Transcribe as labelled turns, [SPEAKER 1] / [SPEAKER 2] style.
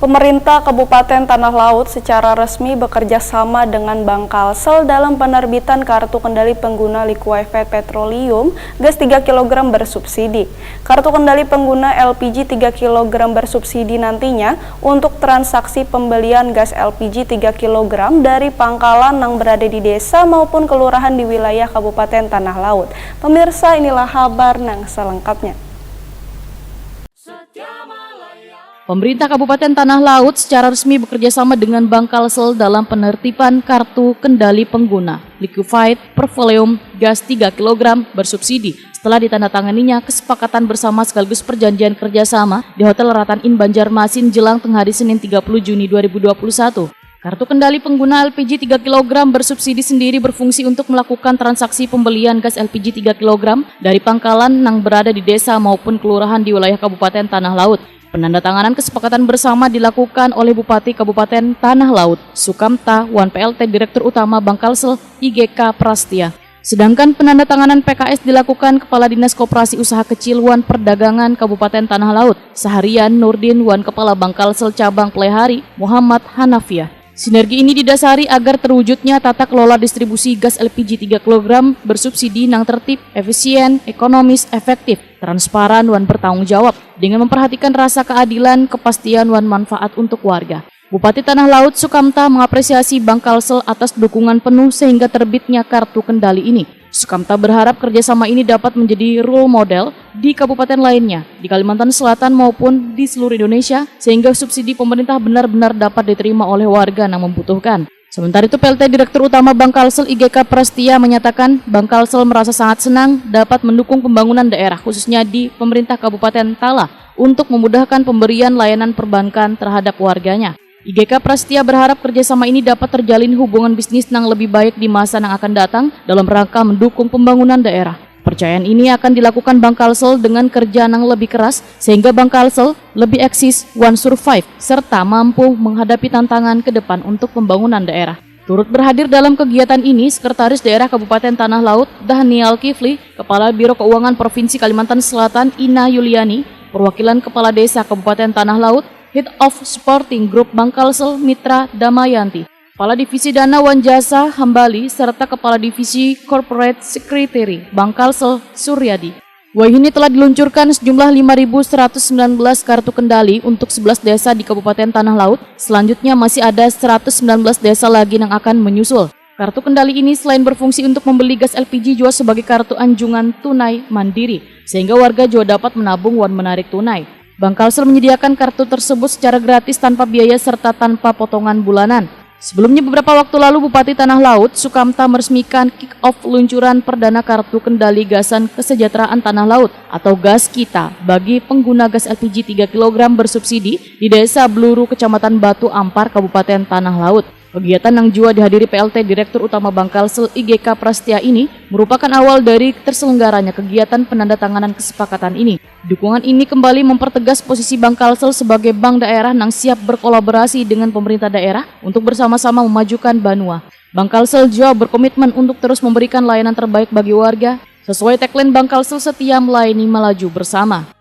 [SPEAKER 1] Pemerintah Kabupaten Tanah Laut secara resmi bekerja sama dengan Bank Kalsel dalam penerbitan Kartu Kendali Pengguna Liquefied Petroleum gas 3 kg bersubsidi. Kartu Kendali Pengguna LPG 3 kg bersubsidi nantinya untuk transaksi pembelian gas LPG 3 kg dari pangkalan yang berada di desa maupun kelurahan di wilayah Kabupaten Tanah Laut. Pemirsa, inilah kabar yang selengkapnya.
[SPEAKER 2] Pemerintah Kabupaten Tanah Laut secara resmi bekerja sama dengan Bank Kalsel dalam penertiban Kartu Kendali Pengguna Liquefied Petroleum gas 3 kg bersubsidi setelah ditandatanganinya kesepakatan bersama sekaligus perjanjian kerjasama di Hotel Ratan Inn Banjarmasin jelang tengah hari Senin 30 Juni 2021. Kartu Kendali Pengguna LPG 3 kg bersubsidi sendiri berfungsi untuk melakukan transaksi pembelian gas LPG 3 kg dari pangkalan yang berada di desa maupun kelurahan di wilayah Kabupaten Tanah Laut. Penandatanganan kesepakatan bersama dilakukan oleh Bupati Kabupaten Tanah Laut, Sukamta, Wan PLT Direktur Utama Bank Kalsel, IGK Prastia. Sedangkan penandatanganan PKS dilakukan Kepala Dinas Koperasi Usaha Kecil Wan Perdagangan Kabupaten Tanah Laut, Seharian Nurdin Wan Kepala Bank Kalsel Cabang Plehari, Muhammad Hanafiah. Sinergi ini didasari agar terwujudnya tata kelola distribusi gas LPG 3 kg bersubsidi yang tertib, efisien, ekonomis, efektif, transparan, dan bertanggung jawab dengan memperhatikan rasa keadilan, kepastian, dan manfaat untuk warga. Bupati Tanah Laut Sukamta mengapresiasi Bank Kalsel atas dukungan penuh sehingga terbitnya kartu kendali ini. Sukamta berharap kerjasama ini dapat menjadi role model di kabupaten lainnya, di Kalimantan Selatan maupun di seluruh Indonesia, sehingga subsidi pemerintah benar-benar dapat diterima oleh warga yang membutuhkan. Sementara itu, PLT Direktur Utama Bank Kalsel IGK Prastia menyatakan Bank Kalsel merasa sangat senang dapat mendukung pembangunan daerah, khususnya di pemerintah Kabupaten Tala, untuk memudahkan pemberian layanan perbankan terhadap warganya. IGK Prastia berharap kerjasama ini dapat terjalin hubungan bisnis yang lebih baik di masa yang akan datang dalam rangka mendukung pembangunan daerah. Percayaan ini akan dilakukan Bank Kalsel dengan kerja yang lebih keras sehingga Bank Kalsel lebih eksis, one survive, serta mampu menghadapi tantangan ke depan untuk pembangunan daerah. Turut berhadir dalam kegiatan ini Sekretaris Daerah Kabupaten Tanah Laut Daniel Kifli, Kepala Biro Keuangan Provinsi Kalimantan Selatan Ina Yuliani, perwakilan Kepala Desa Kabupaten Tanah Laut, Head of Supporting Group Bank Kalsel Mitra Damayanti, Kepala Divisi Dana Wan Jasa Hambali, serta Kepala Divisi Corporate Secretary Bank Kalsel Suryadi. Wahini telah diluncurkan sejumlah 5.119 kartu kendali untuk 11 desa di Kabupaten Tanah Laut. Selanjutnya masih ada 119 desa lagi yang akan menyusul. Kartu kendali ini selain berfungsi untuk membeli gas LPG juga sebagai kartu anjungan tunai mandiri, sehingga warga juga dapat menabung dan menarik tunai. Bank Kalsel menyediakan kartu tersebut secara gratis tanpa biaya serta tanpa potongan bulanan. Sebelumnya beberapa waktu lalu Bupati Tanah Laut Sukamta meresmikan kick-off luncuran perdana kartu kendali gasan kesejahteraan Tanah Laut atau Gas Kita bagi pengguna gas LPG 3 kg bersubsidi di Desa Bluru, Kecamatan Batu Ampar, Kabupaten Tanah Laut. Kegiatan yang juga dihadiri PLT Direktur Utama Bank Kalsel IGK Prastia ini merupakan awal dari terselenggaranya kegiatan penandatanganan kesepakatan ini. Dukungan ini kembali mempertegas posisi Bank Kalsel sebagai bank daerah yang siap berkolaborasi dengan pemerintah daerah untuk bersama-sama memajukan Banua. Bank Kalsel juga berkomitmen untuk terus memberikan layanan terbaik bagi warga sesuai tagline Bank Kalsel setia melayani melaju bersama.